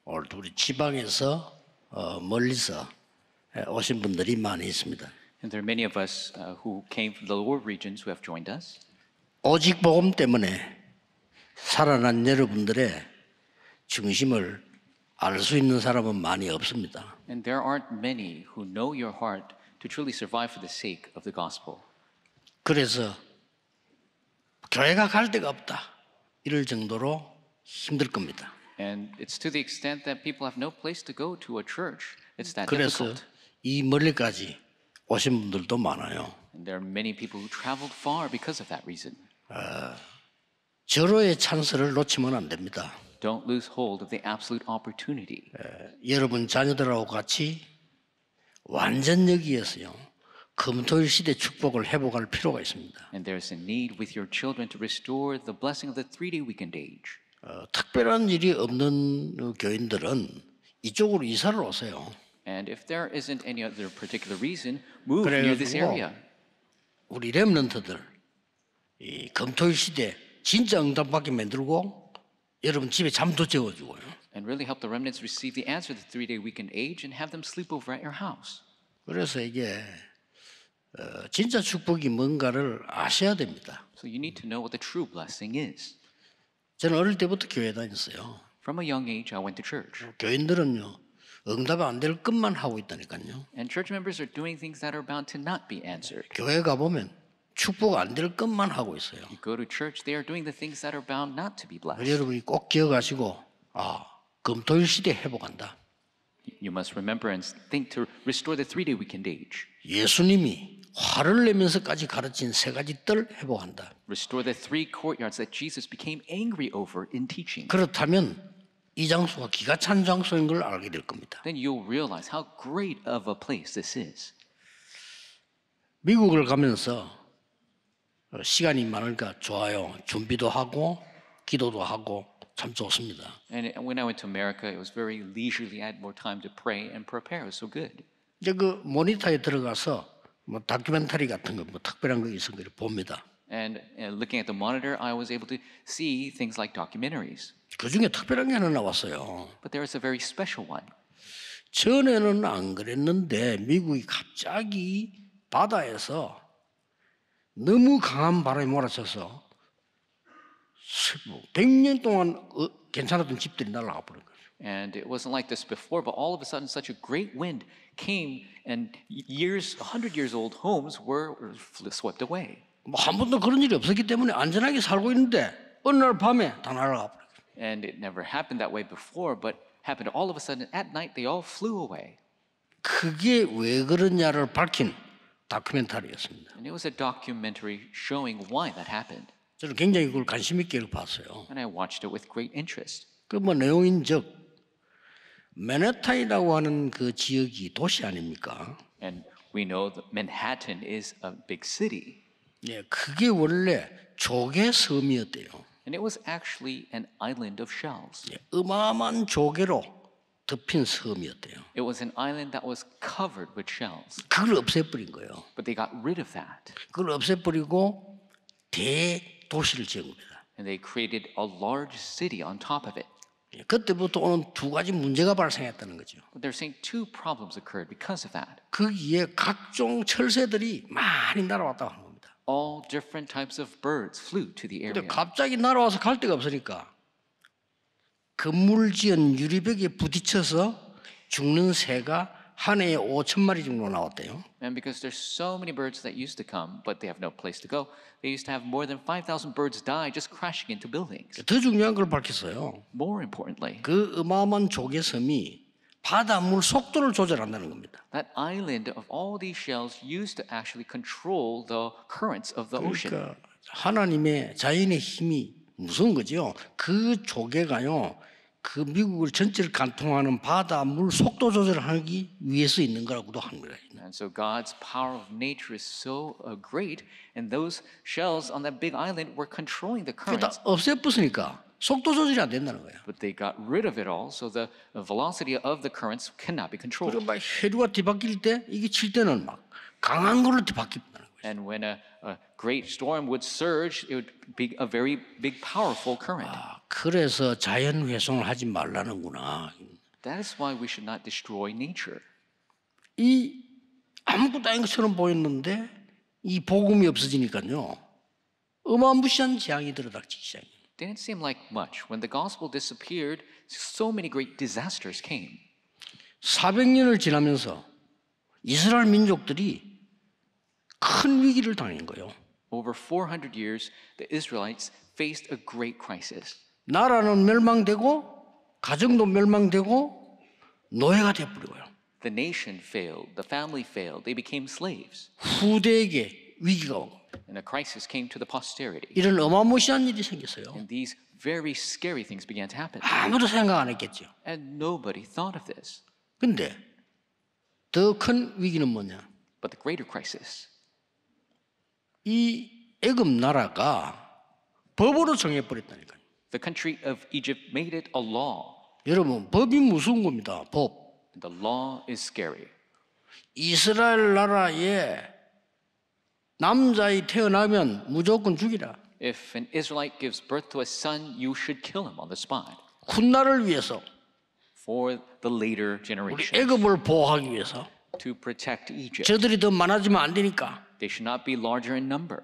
오늘 우리 지방에서 멀리서 오신 분들이 많이 있습니다. And there are many of us who came from the lower regions who have joined us. 오직 복음 때문에 살아난 여러분들의 중심을 알 수 있는 사람은 많이 없습니다. And there aren't many who know your heart to truly survive for the sake of the gospel. 그래서 교회가 갈 데가 없다 이럴 정도로 힘들 겁니다. And it's to the extent that people have no place to go to a church. It's that 그래서 difficult. 이 멀리까지 오신 분들도 많아요. And there are many people who traveled far because of that reason. 절호의 찬스를 놓치면 안 됩니다. Don't lose hold of the absolute opportunity. 여러분 자녀들하고 같이 완전 여기에서요 금토일 시대 축복을 회복할 필요가 있습니다. And there's a need with your children to restore the blessing of the 3-day weekend age. 특별한 일이 없는 교인들은 이쪽으로 이사를 오세요. And if there isn't any other particular reason, move near this area. 우리 렘넌트들 이 금토일 시대 진짜 응답받게 만들고 여러분 집에 잠도 재워주고요. And really help the remnants receive the answer to the 3-day weekend age and have them sleep over at your house. 그래서 이게 진짜 축복이 뭔가를 아셔야 됩니다. So you need to know what the true blessing is. 저는 어릴 때부터 교회 다녔어요. From a young age, I went to church. 교인들은요 응답이 안 될 것만 하고 있다니까요. And church members are doing things that are bound to not be answered. 교회 가보면 축복 안 될 것만 하고 있어요. You go to church, they are doing the things that are bound not to be blessed. 여러분이 꼭 기억하시고 금토일 시대 회복한다. You must remember and think to restore the 3-day weekend age. 예수님이 화를 내면서까지 가르친 세 가지 뜰 회복한다. Restore the 3 courtyards that Jesus became angry over in teaching. 그렇다면 이 장소가 기가 찬 장소인 걸 알게 될 겁니다. Then you'll realize how great of a place this is. 미국을 가면서 시간이 많으니까 좋아요. 준비도 하고 기도도 하고 참 좋습니다. And when I went to America, it was very leisurely. I had more time to pray and prepare. It was so good. 이제 그 모니터에 들어가서 뭐 다큐멘터리 같은 거 뭐 특별한 거 있은 걸 봅니다. And looking at the monitor, I was able to see things like documentaries. 그 중에 특별한 게 하나 나왔어요. But there was a very special one. 전에는 안 그랬는데 미국이 갑자기 바다에서 너무 강한 바람이 몰아쳐서 100년 동안 괜찮았던 집들이 날아가 버린 거예요. And it wasn't like this before, but all of a sudden such a great wind came and 100 years old homes were swept away. 뭐 한 번도 그런 일이 없었기 때문에 안전하게 살고 있는데 어느 날 밤에 다 날아가 버린 거예요. And it never happened that way before, but happened all of a sudden at night they all flew away. 그게 왜 그러냐를 밝힌 다큐멘터리였습니다. And it was a documentary showing why that happened. 저는 굉장히 그걸 관심 있게 봤어요. And I watched it with great interest. 그 뭐 내용인즉 맨해튼이라고 하는 그 지역이 도시 아닙니까? And we know that Manhattan is a big city. 예, 그게 원래 조개 섬이었대요. And it was actually an island of shells. 예, 어마어마한 조개로 덮인 섬이었대요. It was an island that was covered with shells. 그걸 없애버린 거예요. But they got rid of that. 그걸 없애버리고 대도시를 지은 겁니다. And they created a large city on top of it. 예, 그때부터 오는 두 가지 문제가 발생했다는 거죠. But they're saying 2 problems occurred because of that. 거기에 각종 철새들이 많이 날아왔다고 하는 겁니다. All different types of birds flew to the 근데 area. 갑자기 날아와서 갈 데가 없으니까 건물 지은 유리벽에 부딪혀서 죽는 새가 한 해에 5,000마리 정도 나왔대요. And because there's so many birds that used to come, but they have no place to go, they used to have more than 5,000 birds die just crashing into buildings. 더 중요한 걸 밝혔어요. More importantly, 그 어마어마한 조개섬이 바닷물 속도를 조절한다는 겁니다. that island of all these shells used to actually control the currents of the ocean. 그러니까 하나님의 자연의 힘이 무서운 거죠. 그 조개가요. 그 미국을 전체를 관통하는 바닷물 속도 조절하기 위해서 있는 거라고도 하는 거예요. And so God's power of nature is so great, and those shells on that big island were controlling the 그다 currents. 없애버리니까 속도 조절이 안 된다는 거예요. But they got rid of it all, so the velocity of the currents cannot be controlled. 그리고 막 해류가 뒤바뀔 때 이게 칠 때는 막 강한 걸로 뒤바뀐다는 거예요. And when a great storm would surge, it would be a very big, powerful current. 그래서 자연 훼손을 하지 말라는구나. That is why we should not destroy nature. 이 아무것도 아닌 것처럼 보였는데 이 복음이 없어지니까요. 어마무시한 재앙이 들어닥치기 시작해요. Didn't seem like much. When the gospel disappeared, so many great disasters came. 400년을 지나면서 이스라엘 민족들이 큰 위기를 당한 거예요. Over 400 years, the Israelites faced a great crisis. 나라는 멸망되고 가정도 멸망되고 노예가 되어버리고요. The nation failed, the family failed, they became slaves. 후대에게 위기가 오고 And a crisis came to the posterity. 이런 어마무시한 일이 생겼어요. And these very scary things began to happen. 아무도 생각 안 했겠죠. And nobody thought of this. 근데 더 큰 위기는 뭐냐? But the greater crisis, 이 애굽 나라가 법으로 정해버렸다니까요. the country of Egypt made it a law. 여러분 법이 무서운 겁니다. 법. The law is scary. 이스라엘 나라에 남자이 태어나면 무조건 죽이라. If an Israelite gives birth to a son, you should kill him on the spot. 훗날을 위해서 For the later 우리 generation, 애굽을 보호하기 위해서 to protect Egypt. 저들이 더 많아지면 안 되니까 They should not be larger in number.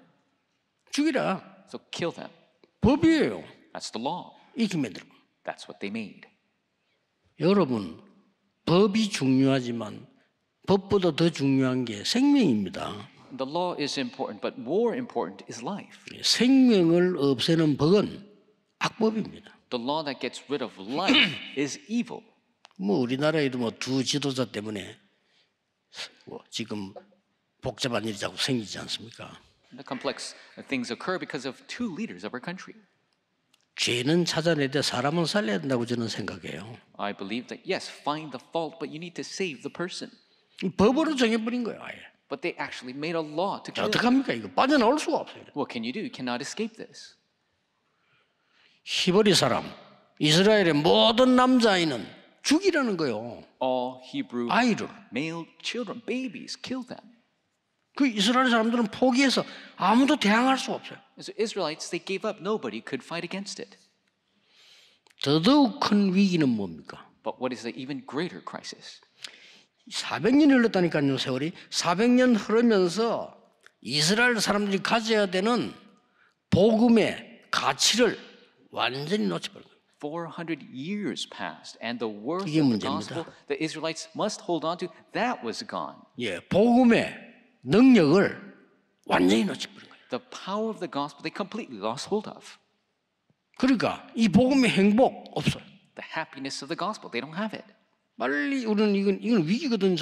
죽이라. So kill them. 법이에요. That's the law. 이렇게 만들어. That's what they made. 여러분 법이 중요하지만 법보다 더 중요한 게 생명입니다. The law is important, but more important is life. 생명을 없애는 법은 악법입니다. The law that gets rid of life is evil. 뭐 우리나라에도 뭐 두 지도자 때문에 뭐 지금 복잡한 일이 자꾸 생기지 않습니까? The complex things occur because of two leaders of our country. 죄는 찾아내되 사람은 살려야 된다고 저는 생각해요. I believe that yes, find the fault, but you need to save the person. 법으로 정해버린 거예요. 아예. But they actually made a law to kill. 어떡합니까? 이거 빠져나올 수가 없어요. What can you do? You cannot escape this. 히브리 사람, 이스라엘의 모든 남자아이는 죽이라는 거예요. All Hebrew 아이를. male children, babies, kill them. 그 이스라엘 사람들은 포기해서 아무도 대항할 수가 없어요. So Israelites, they gave up. Nobody could fight against it. 더더욱 큰 위기는 뭡니까? But what is the even greater crisis? 400년이 흘렀다니까요, 세월이. 400년 흐르면서 이스라엘 사람들이 가져야 되는 복음의 가치를 완전히 놓쳐버린 거예요. 400 years passed, and the worth 이게 of the 문제입니다. gospel the Israelites must hold on to, that was gone. 예, 복음의 능력을 완전히 놓쳐버린 거예요. The power of the gospel, they completely lost hold of. 그러니까 이 복음의 행복 없어요. The happiness of the gospel, they don't have it. 빨리 우리는 이건 위기거든요.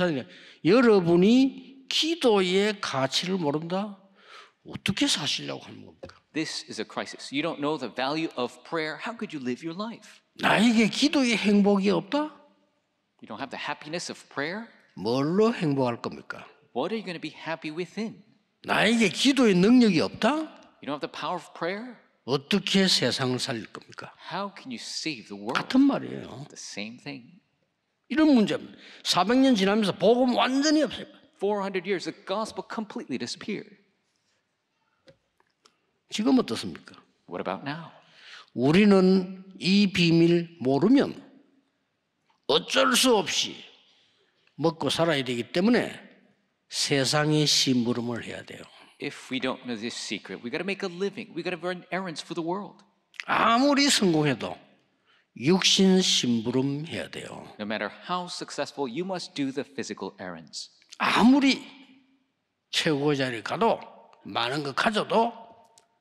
여러분이 기도의 가치를 모른다? 어떻게 사시려고 하는 겁니까? This is a crisis. You don't know the value of prayer. How could you live your life? 나에게 기도의 행복이 없다? You don't have the happiness of prayer? 뭘로 행복할 겁니까? What are you going to be happy within? 나에게 기도의 능력이 없다? You don't have the power of prayer? 어떻게 세상을 살릴 겁니까? How can you save the world? 같은 말이에요. The same thing. 이런 문제입니다. 400년 지나면서 복음 완전히 없어요. 400 years, the gospel completely disappeared. 지금 어떻습니까? What about now? 우리는 이 비밀 모르면 어쩔 수 없이 먹고 살아야 되기 때문에 세상의 심부름을 해야 돼요. If we don't know this secret, we got to make a living. We got to run errands for the world. 아무리 성공해도 육신 심부름 해야 돼요. No matter how successful, you must do the physical errands. 아무리 최고의 자리에 가도 많은 거 가져도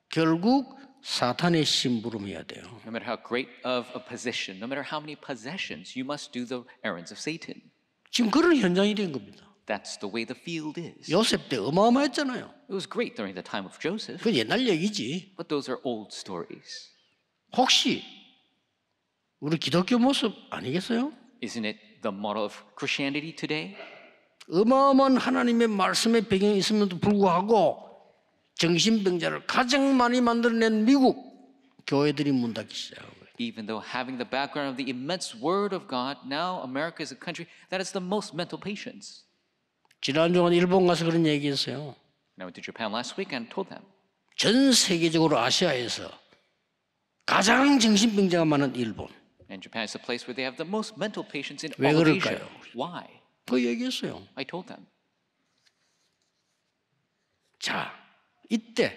결국 사탄의 심부름 해야 돼요. No matter how great of a position, no matter how many possessions, you must do the errands of Satan. 지금 그런 현장이 된 겁니다. That's the way the field is. 요셉 때 어마어마했잖아요. It was great during the time of Joseph, 그 옛날 얘기지. but those are old stories. 혹시 우리 기독교 모습 아니겠어요? Isn't it the model of Christianity today? 어마어마한 하나님의 말씀의 배경이 있음에도 불구하고 정신병자를 가장 많이 만들어낸 미국 교회들이 문 닫기 시작하고 Even though having the background of the immense word of God, now America is a country that has the most mental patients. 지난주에 일본 가서 그런 얘기했어요. And I went to Japan last week and told them, 전 세계적으로 아시아에서 가장 정신병자가 많은 일본. And Japan is the place where they have the most mental patients in 왜 all of Asia. 그럴까요? Why? 그 얘기했어요. I told them. 자, 이때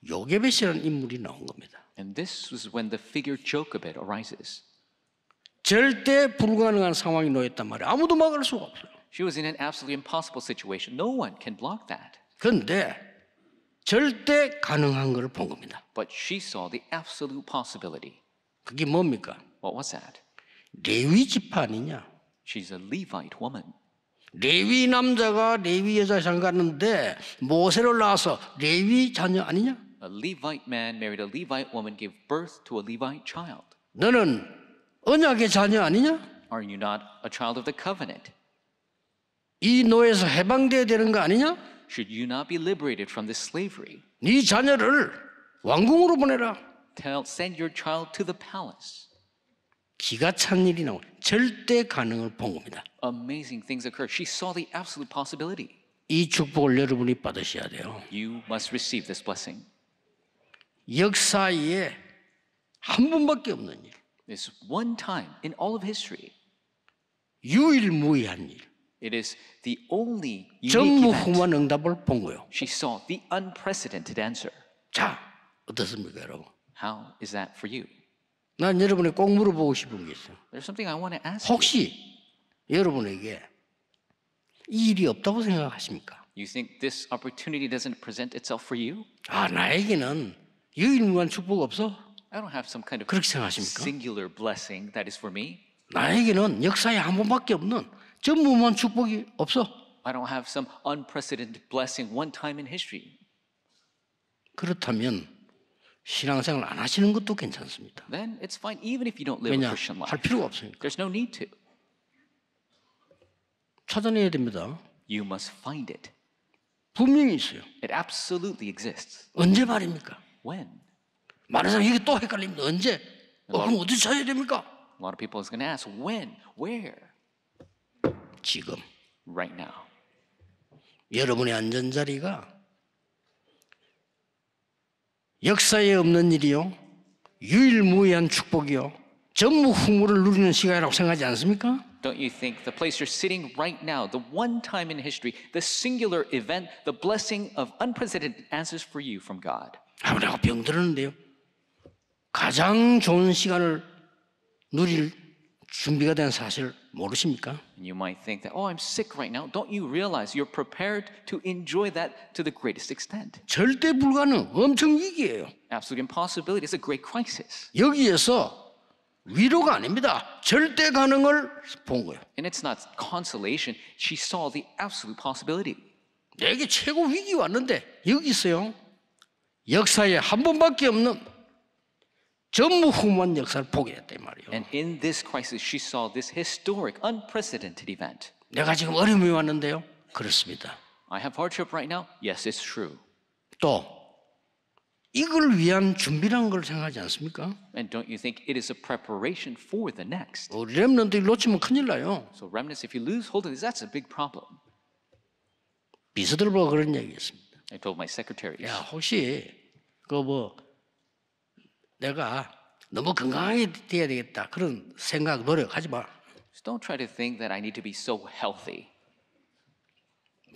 요게벳이라는 인물이 나온 겁니다. And this was when the figure Jochebed arises. 절대 불가능한 상황이 놓였단 말이에요. 아무도 막을 수가 없어요. She was in an absolutely impossible situation. No one can block that. 그런데 절대 가능한 걸 본 겁니다. But she saw the absolute possibility. 그게 뭡니까? What was that? 레위 지파 아니냐? She's a Levite woman. 레위 남자가 레위 여자 장가는데 모세를 낳아서 레위 자녀 아니냐? A Levite man married a Levite woman, gave birth to a Levite child. 너는 언약의 자녀 아니냐? Are you not a child of the covenant? 이 노예에서 해방돼야 되는 거 아니냐? Should you not be liberated from this slavery? 네 자녀를 왕궁으로 보내라. Send your child to the palace. 기가 찬 일이 나오. 절대 가능을 본 겁니다. Amazing things occur. She saw the absolute possibility. 이 축복을 여러분이 받으셔야 돼요. You must receive this blessing. 역사에 한 번밖에 없는 일, This one time in all of history. 유일무이한 일, It is the only unique event. 전무후무한 응답을 본 거예요. She saw the unprecedented answer. 자, 어떻습니까, 여러분? How is that for you? 난 여러분에 꼭 물어보고 싶은 게 있어요. There's something I want to ask you. 혹시 여러분에게 이 일이 없다고 생각하십니까? You think this opportunity doesn't present itself for you? 아, 나에게는 유일무이한 축복 없어? I don't have some kind of 그렇게 생각하십니까? singular blessing that is for me. 나에게는 역사에 한 번밖에 없는 전무후무한 축복이 없어. I don't have some unprecedented blessing one time in history. 그렇다면 신앙생활 안 하시는 것도 괜찮습니다. Then it's fine even if you don't live a 왜냐? Christian 할 life. 필요가 없으니까. There's no need to. 찾아내야 됩니다. You must find it. 분명히 있어요. It absolutely exists. 언제 말입니까? When? 많은 사람이 이게 또 헷갈립니다. 언제? 그럼 어디 찾아야 됩니까? A lot of people is going to ask, when? Where? 지금 Right now. 여러분의 안전자리가 역사에 없는 일이요, 유일무이한 축복이요, 전무후무를 누리는 시간이라고 생각하지 않습니까? Don't you think the place you're sitting right now, the one time in history, the singular event, the blessing of unprecedented answers for you from God? 내가 병들었는데요. 가장 좋은 시간을 누릴 준비가 된 사실 모르십니까? And you might think that, oh, I'm sick right now. Don't you realize you're prepared to enjoy that to the greatest extent? 절대 불가능, 엄청 위기예요. Absolute impossibility. It's a great crisis. 여기에서 위로가 아닙니다. 절대 가능을 본 거예요. And it's not consolation. She saw the absolute possibility. 내게 최고 위기 왔는데 여기 있어요. 역사에 한 번밖에 없는 전무후무한 역사를 보게 됐다 이 말이에요. And in this crisis, she saw this historic, unprecedented event. 내가 지금 어려움이 왔는데요. 그렇습니다. I have hardship right now. Yes, it's true. 또 이걸 위한 준비라는 걸 생각하지 않습니까? And don't you think it is a preparation for the next? 우리 렘넌트를 놓치면 큰일 나요. So remnants, if you lose hold of this, that's a big problem. 비서들 보고 그런 얘기했습니다. I told my secretaries. 야, 혹시 내가 너무 건강하게 돼야 되겠다 그런 생각 노력하지 마. Just don't try to think that I need to be so healthy.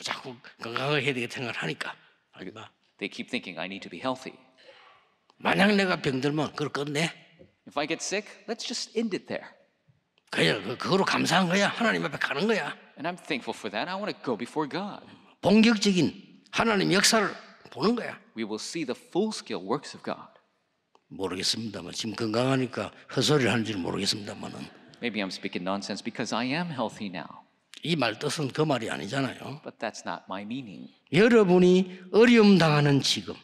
자꾸 건강하게 해야 되겠다 생각을 하니까 하지 마. They keep thinking I need to be healthy. 만약 내가 병들면 그걸 끝내. If I get sick, let's just end it there. 그냥 그거로 감사한 거야. 하나님 앞에 가는 거야. And I'm thankful for that. I want to go before God. 본격적인 하나님 역사를 보는 거야. We will see the full-scale works of God. 모르겠습니다만 지금 건강하니까 헛소리를 하는지 모르겠습니다만은 Maybe I'm speaking nonsense because I am healthy now. 이 말 뜻은 그 말이 아니잖아요. But that's not my meaning. 여러분이 어려움 당하는 지금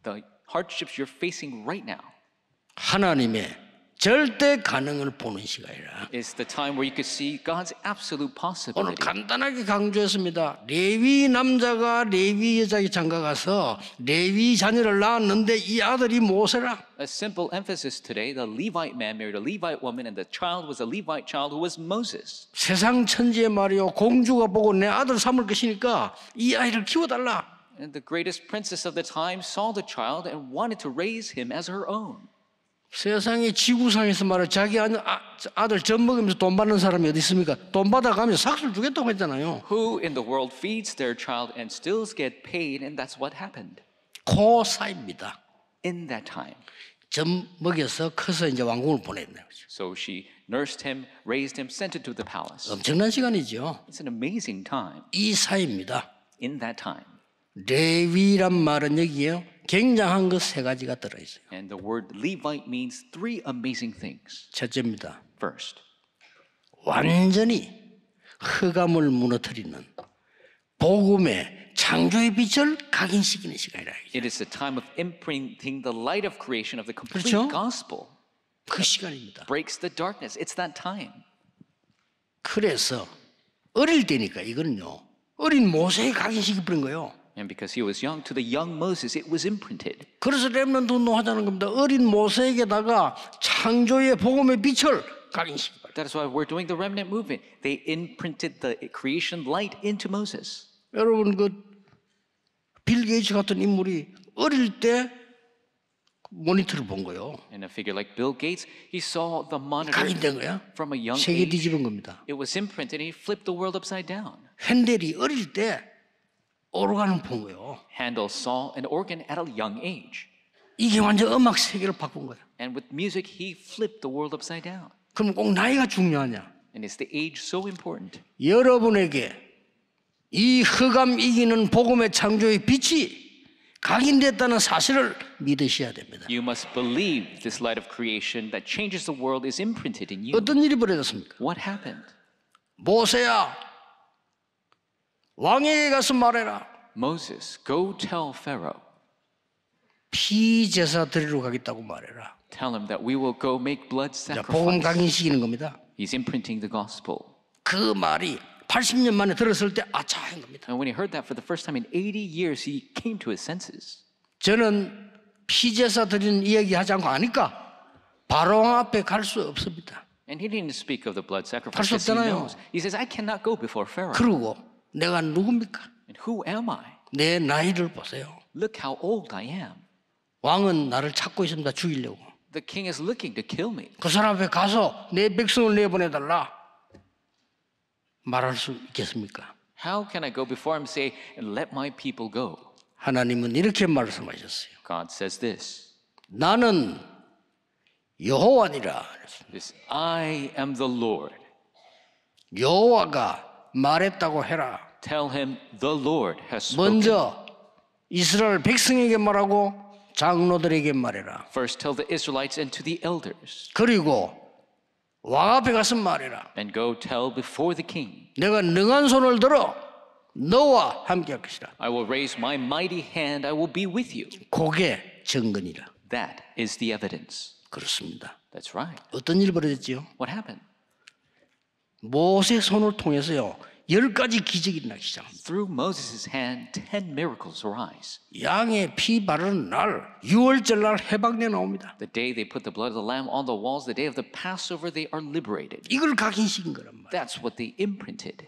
The hardships you're facing right now 하나님의 절대 가능을 보는 시간이라. is the time where you could see God's absolute 오늘 possibility. 간단하게 강조했습니다. 레위 남자가 레위 여자에게 장가가서 레위 자녀를 낳았는데 이 아들이 모세라. A simple emphasis today, the Levite man married a Levite woman and the child was a Levite child who was Moses. 세상 천지의 말이요, 공주가 보고 내 아들 삼을 것이니까 이 아이를 키워달라. And the greatest princess of the time saw the child and wanted to raise him as her own. 세상에 지구상에서 말해 자기 아들 젖 먹으면서 돈 받는 사람이 어디 있습니까? 돈 받아가면서 삭수를 주겠다고 했잖아요. Who in the world feeds their child and still get paid, and that's what happened 그 사이입니다. in that time. 젖 먹여서 커서 이제 왕궁을 보냈네요. So she nursed him, raised him, sent him to the palace. 엄청난 시간이죠. It's an amazing time. 이 사이입니다. In that time. 레위란 말은 여기에 굉장한 것 세 가지가 들어있어요. And the word Levite means three amazing things. 첫째입니다. First, 완전히 흑암을 무너뜨리는 복음의 창조의 빛을 각인시키는 시간이라. it is a time of imprinting the light of creation of the complete 그렇죠? gospel. 그 시간입니다. Breaks the darkness. It's that time. 그래서 어릴 때니까 이거는요. 어린 모세에 각인시켜버린 거예요. And because he was young, to the young Moses, it was imprinted. 그래서 렘넌트 운동하자는 겁니다. 어린 모세에게다가 창조의 복음의 빛을 각인시켜버린. That is why we're doing the remnant movement. They imprinted the creation light into Moses. 여러분 빌 게이츠 같은 인물이 어릴 때 모니터를 본 거예요. And a figure like Bill Gates, he saw the monitor 각인된 거야. from a young 세계 age. 뒤집은 겁니다. It was imprinted, and he flipped the world upside down. 핸델이 어릴 때 오르간을 본 거예요. Handel saw an organ at a young age. 이게 완전 음악 세계를 바꾼 거예요. And with music, he flipped the world upside down. 그럼 꼭 나이가 중요하냐? And is the age so important? 여러분에게 이 흑암 이기는 복음의 창조의 빛이 각인됐다는 사실을 믿으셔야 됩니다. You must believe this light of creation that changes the world is imprinted in you. 어떤 일이 벌어졌습니까? What happened? 모세야, 왕에게 가서 말해라. Moses, go tell Pharaoh. 피제사 드리러 가겠다고 말해라. Tell him that we will go make blood 자, 복음 sacrifice. 각인시키는 겁니다. He's imprinting the gospel. 그 말이 80년 만에 들었을 때 아차 한 겁니다. And when he heard that for the first time in 80 years, he came to his senses. 저는 피제사 드리는 이야기 하지 않고 아니까 바로왕 앞에 갈 수 없습니다. And he didn't speak of the blood sacrifice 갈 수 because he 없잖아요. knows. He says, I cannot go before Pharaoh. 그러고 내가 누굽니까? And who am I? 내 나이를 보세요. Look how old I am. 왕은 나를 찾고 있습니다. 죽이려고. The king is looking to kill me. 그 사람 앞에 가서 내 백성을 내보내달라 말할 수 있겠습니까? How can I go before him and say, and let my people go? 하나님은 이렇게 말씀하셨어요. God says this. 나는 여호와니라. This, I am the Lord. 여호와가 말했다고 해라. Tell him the Lord has spoken. 먼저 이스라엘 백성에게 말하고 장로들에게 말해라. First tell the Israelites and to the elders. 그리고 왕 앞에 가서 말해라. And go tell before the king. 내가 능한 손을 들어 너와 함께 할 것이라. I will raise my mighty hand. I will be with you. 그게 증거니라. That is the evidence. 그렇습니다. That's right. 어떤 일이 벌어졌지요? What happened? 모세 손을 통해서요 10가지 기적이 일어나기 시작합니다. Through Moses' hand, 10 miracles arise. 양의 피 바르는 날 6월절 날 해방돼 나옵니다. The day they put the blood of the lamb on the walls, the day of the Passover, they are liberated. 이걸 각인시킨 거란 말이에요. That's what they imprinted.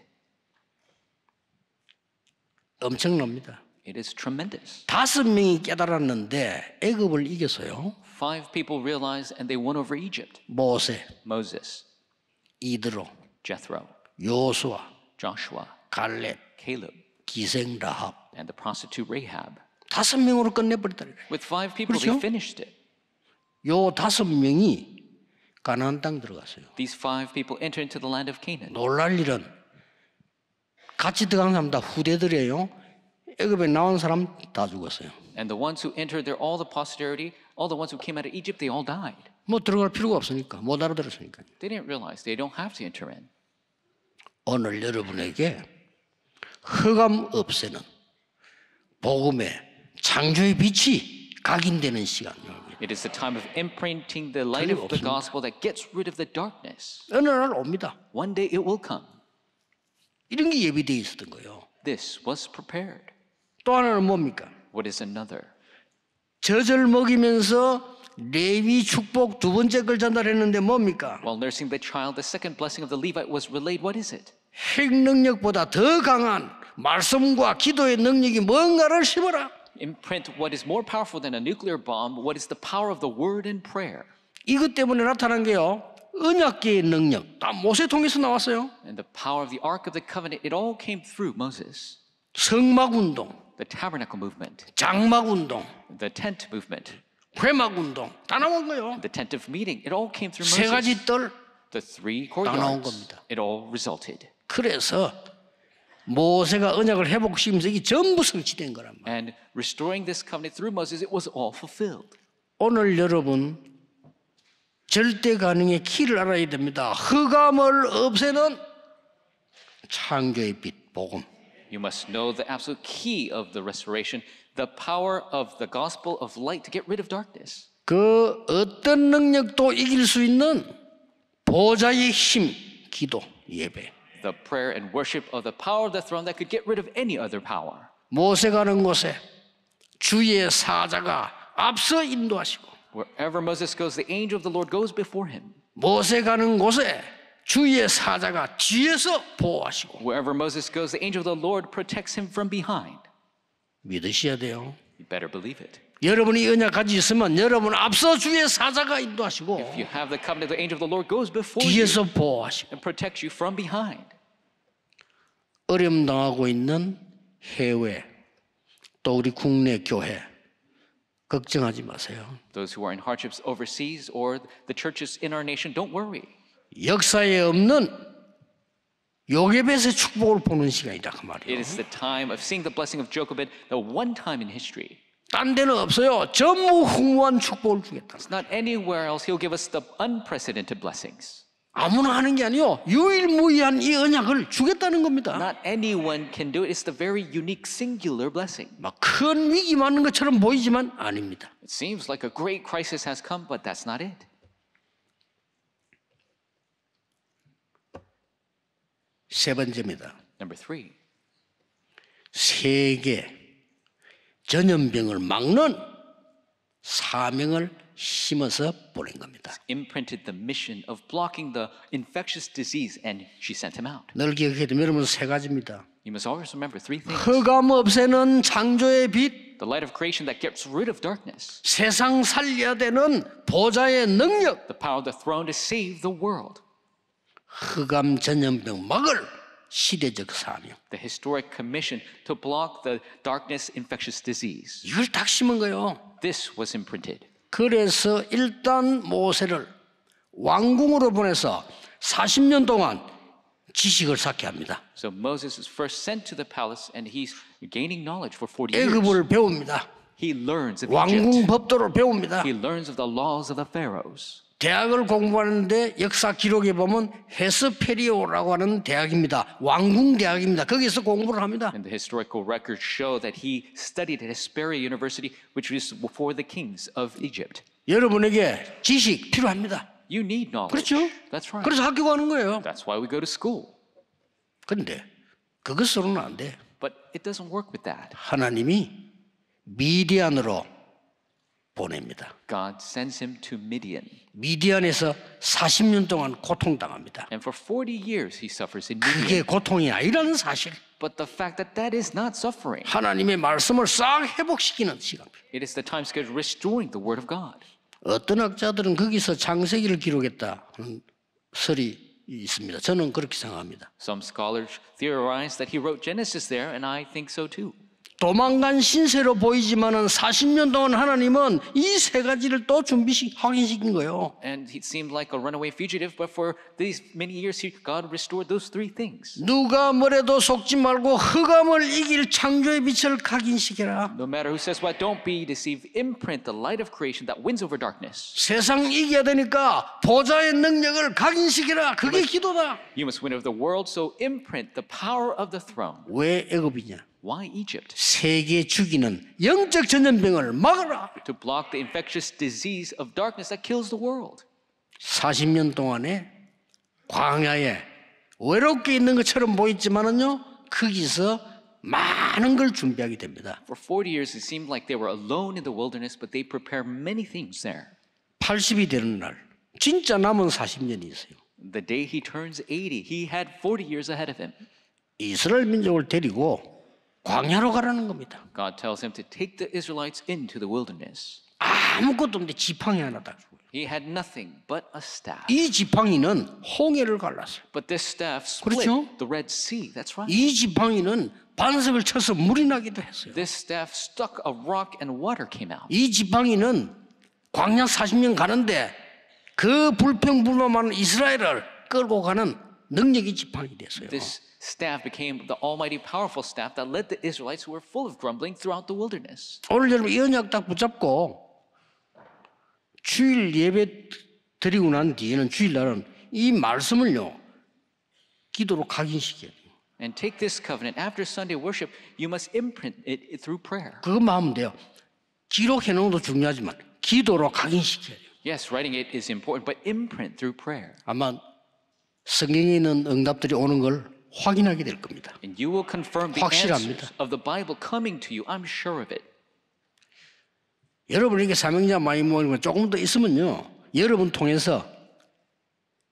엄청납니다. It is tremendous. 5명이 깨달았는데 애굽을 이겨서요. 5 people realized and they won over Egypt. 모세, Moses, 이드로, Jethro, 요수아, Joshua, 갈렙, Caleb, 기생 라합 and the prostitute Rahab. 5명으로 끝내버렸다. With 5 people, 그렇죠? they finished it. 요 5명이 가나안 땅 들어갔어요. These 5 people entered into the land of Canaan. 놀랄 일은 같이 들어간 사람 다 후대들이에요. 애굽에 나온 사람 다 죽었어요. And the ones who entered there, all the posterity, all the ones who came out of Egypt, they all died. 뭐 들어갈 필요가 없으니까 못 알아들었으니까. They didn't realize they don't have to enter in. 오늘 여러분에게 흑암 없애는 복음의 창조의 빛이 각인되는 시간이에요. It is the time of imprinting the light of the gospel that gets rid of the darkness. 어느 날 옵니다. One day it will come. 이런 게 예비되어 있었던 거예요. This was prepared. 또 하나는 뭡니까? What is another? 젖을 먹이면서 레위 축복 두 번째 걸 전달했는데 뭡니까? While nursing the child, the second blessing of the Levite was relayed. What is it? 핵 능력보다 더 강한 말씀과 기도의 능력이 뭔가를 심어라. Imprint what is more powerful than a nuclear bomb. What is the power of the word and prayer? 이것 때문에 나타난 게요. 언약궤의 능력. 다 모세 통해서 나왔어요. And the power of the Ark of the Covenant, it all came through Moses. 성막 운동, The tabernacle movement, 장막 운동, the tent movement, 회막 운동 다 나온 거예요. the tent of meeting, it all came through 세 Moses. 가지 뜰. The three 나온 courtyards, 겁니다. it all resulted. 그래서 모세가 언약을 회복시키면서 이게 전부 성취된 거란 말이에요. And restoring this covenant through Moses, it was all fulfilled. 오늘 여러분 절대 가능의 키를 알아야 됩니다. 흑암을 없애는 창조의 빛, 복음. You must know the absolute key of the restoration, the power of the gospel of light to get rid of darkness. 그 어떤 능력도 이길 수 있는 보좌의 힘, 기도, 예배. The prayer and worship of the power of the throne that could get rid of any other power. 모세가 가는 곳에 주의 사자가 앞서 인도하시고 Wherever Moses goes, the angel of the Lord goes before him. 모세 가는 곳에 주의 사자가 뒤에서 보호하시고 Wherever Moses goes, the angel of the Lord protects him from behind. 믿으셔야 돼요. You better believe it. 여러분이 언약 가지고 있으면 여러분 앞서 주의 사자가 인도하시고 If you have the covenant, the angel of the Lord goes before you 뒤에서 보호하시고 and protects you from behind. 어려움 당하고 있는 해외 또 우리 국내 교회 걱정하지 마세요. Those who are in hardships overseas or the churches in our nation, don't worry. 역사에 없는 요게벳의 축복을 보는 시간이다 그 It 말이에요. is the time of seeing the blessing of Jochebed, the one time in history. 딴 데는 없어요. 전무후무한 축복을 주겠다. It's not anywhere else. He'll give us the unprecedented blessings. 아무나 하는 게 아니요. 유일무이한 이 언약을 주겠다는 겁니다. Not anyone can do it. It's the very unique, singular blessing. 막 큰 위기 맞는 것처럼 보이지만 아닙니다. It seems like a great crisis has come, but that's not it. 세 번째입니다. Number 3. 세계 전염병을 막는 사명을 심어서 보낸 겁니다. Imprinted the mission of blocking the infectious disease, and she sent him out. 늘 기억해야 되면 여러분 세 가지입니다. You must always remember 3 things. 흑암 없애는 창조의 빛, The light of creation that gets rid of darkness. 세상 살려야 되는 보좌의 능력, The power of the throne to save the world. 흑암 전염병 막을 시대적 사명. The historic commission to block the darkness infectious disease. 이걸 딱 심은 거예요. This was imprinted. 그래서 일단 모세를 왕궁으로 보내서 40년 동안 지식을 쌓게 합니다. So Moses is first sent to the palace and he's gaining knowledge for 40 years. 애굽을 배웁니다. He learns of 왕궁 Egypt. 법도를 배웁니다. He learns of the laws of the pharaohs. 대학을 공부하는데 역사 기록에 보면 헤스페리오라고 하는 대학입니다. 왕궁 대학입니다. 거기서 공부를 합니다. And the historical records show that he studied at Hesperia University, which was before the kings of Egypt. 여러분에게 지식 필요합니다. You need knowledge. 그렇죠? That's right. 그래서 학교 가는 거예요. That's why we go to school. 그런데 그것으로는 안 돼. But it doesn't work with that. 하나님이 미디안으로 보냅니다. God sends him to Midian. 미디안에서 40년 동안 고통당합니다. And for 40 years he suffers in Midian. 그게 고통이 아니라는 사실. But the fact that that is not suffering. 하나님의 말씀을 싹 회복시키는 시간. It is the time scheduled restoring the word of God. 어떤 학자들은 거기서 창세기를 기록했다는 설이 있습니다. 저는 그렇게 생각합니다. Some scholars theorize that he wrote Genesis there, and I think so too. 도망간 신세로 보이지만은 40년 동안 하나님은 이 세 가지를 또 확인시킨 거예요. And he seemed like a runaway fugitive, but for these many years, God restored those 3 things. 누가 뭐래도 속지 말고 흑암을 이길 창조의 빛을 각인시켜라. No matter who says what, don't be deceived. Imprint the light of creation that wins over darkness. 세상 이겨야 되니까 보좌의 능력을 각인시켜라. 그게 기도다. You must win over the world, so imprint the power of the throne. 왜 애굽이냐? Why Egypt? 세계 죽이는 영적 전염병을 막아라. To block the infectious disease of darkness that kills the world. 40년 동안에 광야에 외롭게 있는 것처럼 보였지만은요, 거기서 많은 걸 준비하게 됩니다. For 40 years, it seemed like they were alone in the wilderness, but they prepared many things there. 80이 되는 날, 진짜 남은 40년이 있어요. The day he turns 80, he had 40 years ahead of him. 이스라엘 민족을 데리고 광야로 가라는 겁니다. God tells him to take the Israelites into the wilderness. 아무것도 없는데 지팡이 하나 딱 주고요. He had nothing but a staff. 이 지팡이는 홍해를 갈랐어요. But this staff split 그렇죠? the Red Sea. That's right. 이 지팡이는 반석을 쳐서 물이 나기도 했어요. This staff stuck a rock and water came out. 이 지팡이는 광야 40년 가는데 그 불평불만한 이스라엘을 끌고 가는 능력의 지팡이 됐어요. This staff became the almighty powerful staff that led the Israelites who were full of grumbling throughout the wilderness. 오늘 여러분 이 언약 딱 붙잡고 주일 예배 드리고 난 뒤에는 주일날은 이 말씀을요 기도로 각인시켜야 돼요. And take this covenant after Sunday worship, you must imprint it through prayer. 그것만 하면 돼요. 기록해 놓은 것도 중요하지만 기도로 각인시켜야 돼요. Yes, writing it is important, but imprint through prayer. 아마 성경에 있는 응답들이 오는 걸 확인하게 될 겁니다. And you will confirm the 확실합니다. answers of the Bible coming to you. I'm sure of it. 여러분에게 사명자 많이 모이는 거 조금 더 있으면요. 여러분 통해서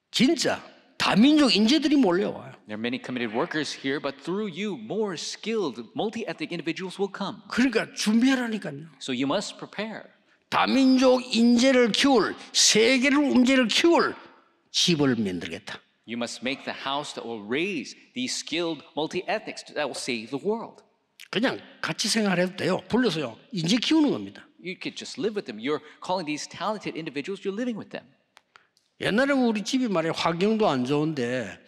진짜 다민족 인재들이 몰려와요. There are many committed workers here, but through you, more skilled, multi-ethnic individuals will come. 그러니까 준비하라니까요. So you must prepare. 다민족 인재를 키울, 세계를 움직일 키울 집을 만들겠다. You must make the house that will raise these skilled multi-ethnics that will save the world. 그냥 같이 생활해도 돼요. 불러서요. 인재 키우는 겁니다. You could just live with them. You're calling these talented individuals, you're living with them. 옛날에 우리 집이 말이야 환경도 안 좋은데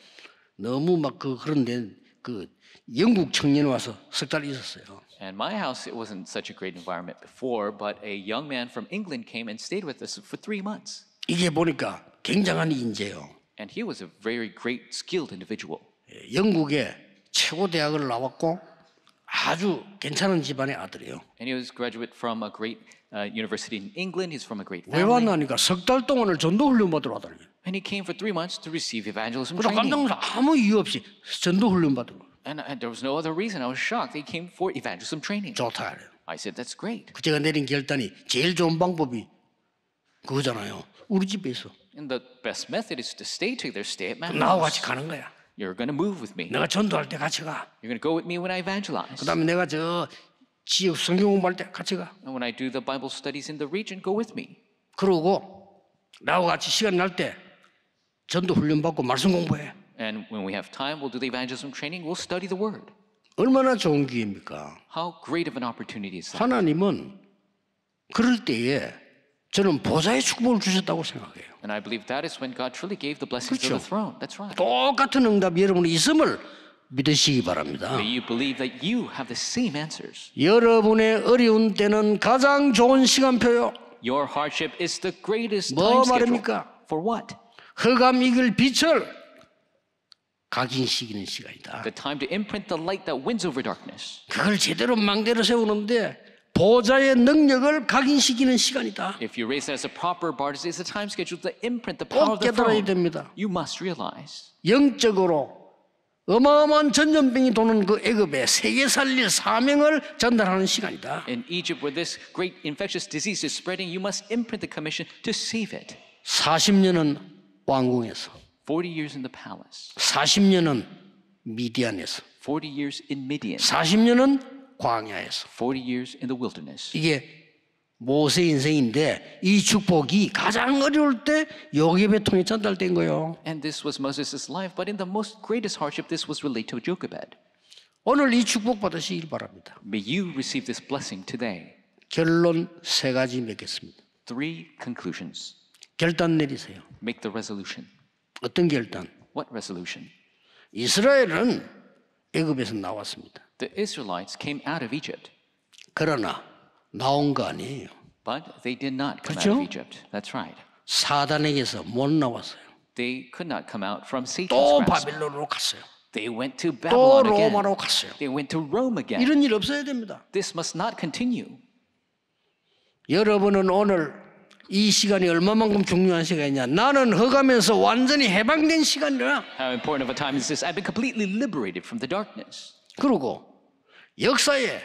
너무 막 그런데 그 영국 청년 와서 석 달 있었어요. And my house, it wasn't such a great environment before, but a young man from England came and stayed with us for 3 months. 이게 보니까 굉장한 인재요. And he was a very great, skilled individual. 영국의 최고 대학을 나왔고 아주 괜찮은 집안의 아들이에요. And he was a graduate from a great university in England. He's from a great 왜 family. 왔나니까 석 달 동안을 전도 훈련 받으러 왔다는 거예요. And he came for 3 months to receive evangelism 그래서 깜짝 training. 놀라서 아무 이유 없이 전도 훈련 받으러 And there was no other reason. I was shocked. He came for evangelism training. 좋다 그래요. I said, that's great. 그 제가 내린 결단이 제일 좋은 방법이 그거잖아요. 우리 집에 있어. And the best method is to stay together, stay at my 나하고 같이 house. 가는 거야. You're going to move with me. 내가 전도할 때 같이 가. You're going to go with me when I evangelize. 그다음에 내가 저 지역 성경 공부할 때 같이 가. And when I do the Bible studies in the region, go with me. 그러고 나하고 같이 시간 날 때 전도 훈련 받고 말씀 공부해. And when we have time, we'll do the evangelism training. We'll study the word. 얼마나 좋은 기회입니까? How great of an opportunity is that? 하나님은 그럴 때에 저는 보좌의 축복을 주셨다고 생각해요. And I believe that is when God truly gave the blessings of the 그렇죠. throne. That's right. 똑같은 응답이 여러분이 있음을 믿으시기 바랍니다. May you believe that you have the same answers. 여러분의 어려운 때는 가장 좋은 시간표요. Your hardship is the greatest 뭐 time schedule. 말입니까? For what? 흑암 이길 빛을 각인시키는 시간이다. The time to imprint the light that wins over darkness. 그걸 제대로 망대로 세우는데 보좌의 능력을 각인시키는 시간이다. If you raise that as a proper bar, it's a time schedule to imprint the power 꼭 of the 깨달아야 throne. 됩니다. You must realize. 영적으로 어마어마한 전염병이 도는 그 애굽에 세계 살릴 사명을 전달하는 시간이다. In Egypt, where this great infectious disease is spreading, you must imprint the commission to save it. 40년은 왕궁에서, 40 years in the palace, 40년은 미디안에서, 40 years in Midian, 40년은 광야에서. 40 years in the wilderness. 이게 모세 인생인데 이 축복이 가장 어려울 때 요셉을 통해 전달된 거예요. And this was Moses' life, but in the most greatest hardship, this was related to Jochebed. 오늘 이 축복 받으시길 바랍니다. May you receive this blessing today. 결론 3가지 맺겠습니다. 3 conclusions. 결단 내리세요. Make the resolution. 어떤 결단? What resolution? 이스라엘은 애굽에서 나왔습니다. The Israelites came out of Egypt, 그러나 나온 거 아니에요. but they did not come out 그렇죠? of Egypt. That's right. 사단에게서 못 나왔어요. They could not come out from Satan's 또 grasp. 바빌론으로 갔어요. They went to 또 Babylon again. 로마로 갔어요. They went to Rome again. 이런 일 없어야 됩니다. This must not continue. 여러분은 오늘 이 시간이 얼마만큼 중요한 시간이냐? 나는 흑암에서 완전히 해방된 시간이라. How important of a time is this? I've been completely liberated from the darkness. 그리고 역사에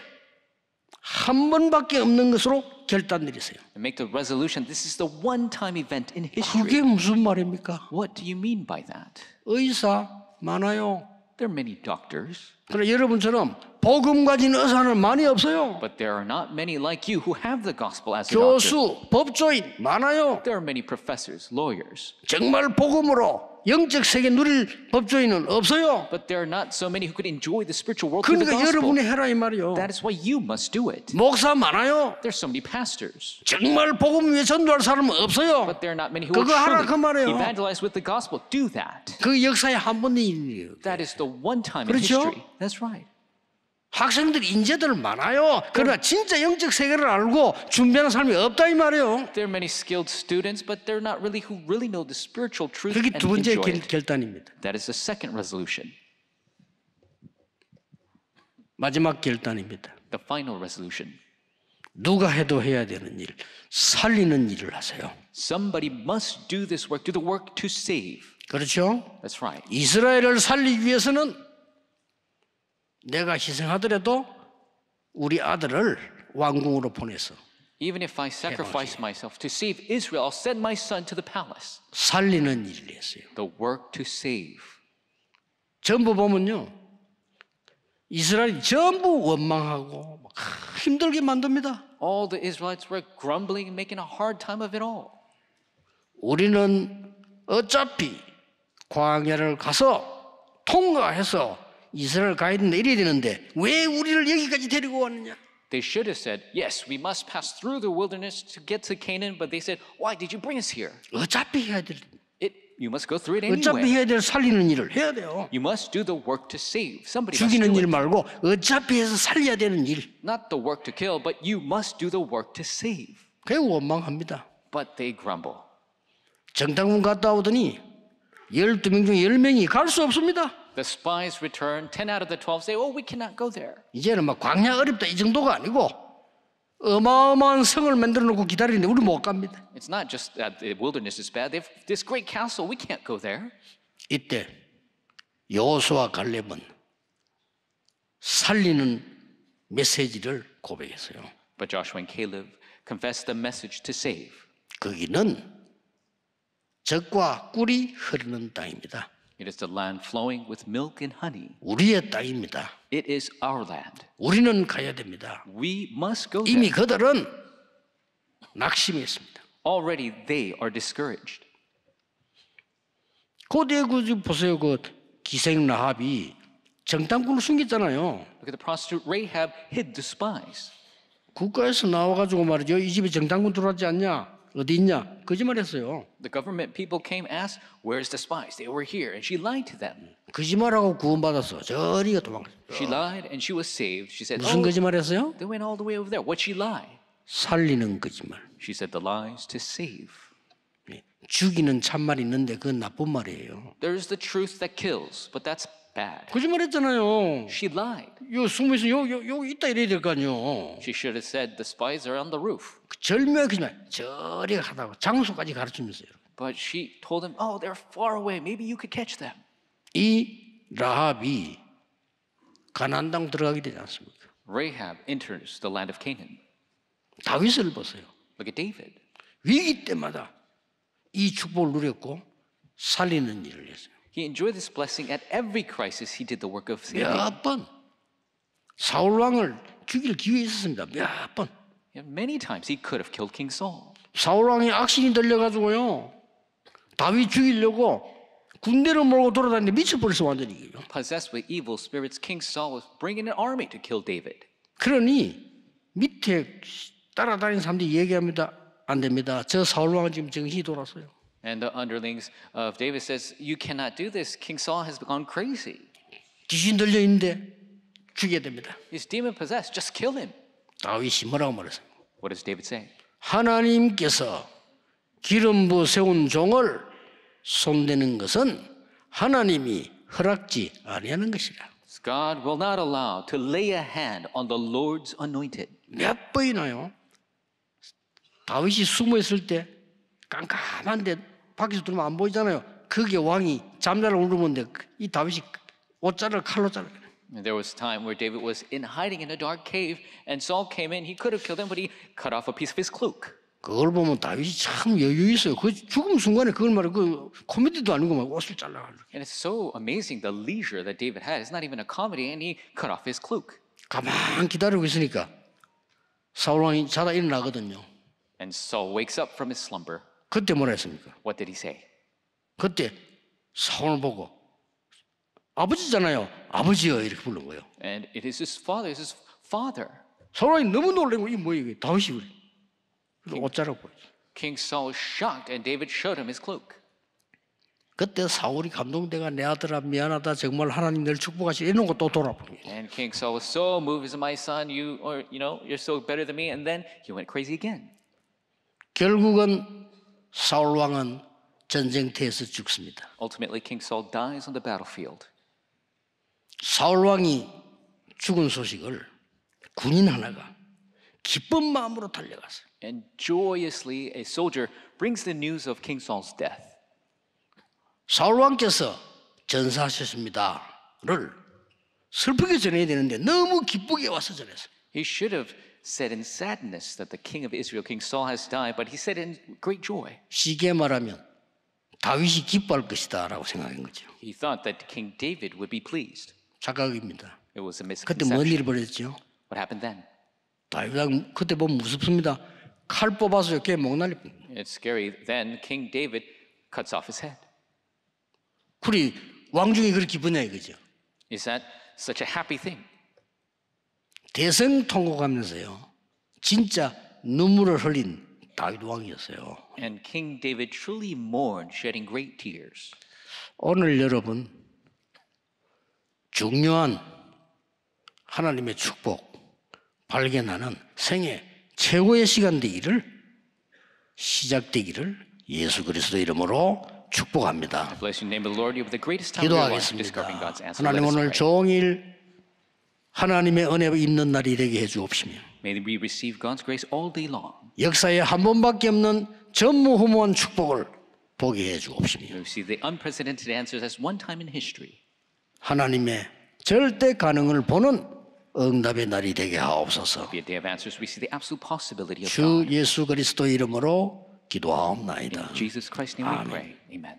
한 번밖에 없는 것으로 결단 내리세요. And make the resolution. This is the one-time event in history. 그게 무슨 말입니까? What do you mean by that? 의사 많아요. There are many doctors. 그래 여러분처럼 복음 가진 의사는 많이 없어요. But there are not many like you who have the gospel as a doctor. 교수, 법조인 많아요. There are many professors, lawyers. 정말 복음으로 영적 세계 누릴 법조인은 없어요. But there are not so many who could enjoy the spiritual world through the 그러니까 gospel. 여러분이 해라 이 말이요. That is why you must do it. 목사 많아요. There's so many pastors. 정말 복음 위에 전도할 사람은 없어요. But there are not many who will 그거 하라 그 truly 말이에요. evangelize with the gospel. Do that. 그 역사에 한 번 일이에요. That is the one time in 그렇죠? history. That's right. 학생들 인재들 많아요. 그러나 진짜 영적 세계를 알고 준비하는 사람이 없다 이 말이에요. There are many skilled students, but they're not really who really know the spiritual truth 그게 and 두 번째 enjoy it. 결단입니다. That is the second resolution. 마지막 결단입니다. The final resolution. 누가 해도 해야 되는 일, 살리는 일을 하세요. Somebody must do this work, do the work to save. 그렇죠? That's right. 이스라엘을 살리기 위해서는 내가 희생하더라도 우리 아들을 왕궁으로 보내서 Even if I sacrifice myself to save Israel, I'll send my son to the palace. 살리는 일을 했어요. The work to save. 전부 보면요. 이스라엘이 전부 원망하고 막 힘들게 만듭니다. All the Israelites were grumbling and making a hard time of it all. 우리는 어차피 광야를 가서 통과해서 이스라엘 가야 된다 이래야 되는데 왜 우리를 여기까지 데리고 왔느냐? They should have said, yes, we must pass through the wilderness to get to Canaan, but they said, why did you bring us here? 어차피 해야 될 You must go through it 어차피 anyway. 해야 될 살리는 일을 해야 돼요. You must do the work to save. Somebody must 죽이는 do 일 it. 말고 어차피 해서 살려야 되는 일. Not the work to kill, but you must do the work to save. 그게 원망합니다. But they grumble. 정탐군 갔다 오더니 12명 중에 10명이 갈 수 없습니다. The spies return. 10 out of the 12 say, oh, we cannot go there. 이제는 막 광야 어렵다 이 정도가 아니고 어마어마한 성을 만들어 놓고 기다리는데 우리 못 갑니다. It's not just that the wilderness is bad. They have this great castle. We can't go there. 이때 여호수아 갈렙은 살리는 메시지를 고백했어요. But Joshua and Caleb confessed the message to save. 거기는 젖과 꿀이 흐르는 땅입니다. It is the land flowing with milk and honey. 우리의 땅입니다. It is our land. 우리는 가야 됩니다. We must go 이미 there. 그들은 낙심했습니다. Already they are discouraged. 고대 보세요. 그 기생 라합이 정탐꾼을 숨겼잖아요. Look at the prostitute Rahab hid the spies. 국가에서 나와가지고 말이죠. 이 집에 정탐꾼 들어왔지 않냐? 어디 있냐? 거짓말했어요. The government people came asked, where's the spies? They were here. And she lied to them. 거짓말하고 구원받았어. 저리가 도망갔어. She lied and she was saved. She said, 무슨 oh, 거짓말했어요? they went all the way over there. What'd she lie? 살리는 거짓말. She said the lies to save. 죽이는 참말이 있는데 그건 나쁜 말이에요. There's the truth that kills, but that's bad. 거짓말했잖아요. She lied. 요 숨어서 여기 있다 이래야 될 거 아니에요. She should have said the spies are on the roof. 절묘하게 거짓말. 저리 하다고 장소까지 가르치면서요. But she told him, oh, they're far away. Maybe you could catch them. 이 라합이 가나안 땅 들어가게 되지 않습니까? Rahab enters the land of Canaan. 다윗을 보세요. Look at David. 위기 때마다 이 축복을 누렸고 살리는 일을 했어요. He enjoyed this blessing at every crisis. He did the work of saving. 몇 번 사울 왕을 죽일 기회 있었습니다. 몇 번. Many times he could have killed King Saul. 사울 왕이 악신이 들려가지고요. 다윗 죽이려고 군대를 몰고 돌아다니는데 미쳐버렸어 완전히. Possessed with evil spirits, King Saul was bringing an army to kill David. 그러니 밑에 따라다니는 사람들이 얘기합니다. 안 됩니다. 저 사울 왕은 지금 정신이 돌았어요. And the underlings of David says, you cannot do this. King Saul has gone crazy. 귀신 들려 있는데 죽여야 됩니다. He's demon possessed. Just kill him. 다윗이 뭐라고 말했어요? What does David say? 하나님께서 기름 부어 세운 종을 손대는 것은 하나님이 허락지 아니하는 것이라. God will not allow to lay a hand on the Lord's anointed. 몇 번이나요? 다윗이 숨어 있을 때 깜깜한데 밖에서 들으면 안 보이잖아요. 거기에 왕이 잠자를 울으면 이 다윗이 옷자를 칼로 잘라. And there was a time where David was hiding in a dark cave, and Saul came in. He could have killed him, but he cut off a piece of his cloak. 그걸 보면 다윗이 참 여유 있어요. 그 죽음 순간에 그걸 말해 그 코미디도 아니고 막 옷을 잘라가지고. And it's so amazing the leisure that David had. It's not even a comedy, and he cut off his cloak. 가만 기다리고 있으니까 사울 왕이 자다 일어나거든요. And Saul wakes up from his slumber. 그때 뭐라 했습니까? What did he say? 그때 사울을 보고 아버지잖아요. 아버지여 이렇게 부른 거예요. And it is his father. It's his father. 사울 왕이 너무 놀라고 이 뭐야 이게 다윗이 그래. 옷자락 보여. King Saul was shocked, and David showed him his cloak. 그때 사울이 감동돼가 내 아들아 미안하다 정말 하나님 늘 축복하시 이런 거 또 돌아보는 거예요. And King Saul was so moved. He said, "My son, you're so better than me." And then he went crazy again. 결국은 사울 왕은 전쟁터에서 죽습니다. Ultimately, King Saul dies on the battlefield. 사울 왕이 죽은 소식을 군인 하나가 기쁜 마음으로 달려갔어요. And joyously, a soldier brings the news of King Saul's death. 사울 왕께서 전사하셨습니다를 슬프게 전해야 되는데 너무 기쁘게 와서 전했어요. He should have said in sadness that the king of Israel, King Saul, has died, but he said in great joy. 쉽게 말하면 다윗이 기뻐할 것이다라고 생각한 거죠. He thought that King David would be pleased. 착각입니다. It was a 그때 뭔 일이 misconception. 벌어졌죠? What happened then? 다윗 왕 그때 보면 무섭습니다. 칼 뽑아서 이렇게 목 날리. It's scary. Then King David cuts off his head. 그리 왕중이 그렇게 기쁘냐 이거죠. Is that such a happy thing? 대성통곡하면서요. 진짜 눈물을 흘린 다윗 왕이었어요. And King David truly mourned, shedding great tears. 오늘 여러분 중요한 하나님의 축복 발견하는 생애 최고의 시간 되기를 시작되기를 예수 그리스도 이름으로 축복합니다. Bless you, name of the Lord. You have the greatest time of your life 기도하겠습니다. discovering God's answer. 하나님 Let us 오늘 pray. 종일 하나님의 은혜 입는 날이 되게 해주옵시며 May we receive God's grace all day long. 역사에 한 번밖에 없는 전무후무한 축복을 보게 해주옵시며 May we receive the unprecedented answers as one time in history. 하나님의 절대 가능을 보는 응답의 날이 되게 하옵소서. Be a day of answers. We see the absolute possibility of 주 God. 예수 그리스도 이름으로 기도하옵나이다. In Jesus Christ's name we pray. Amen.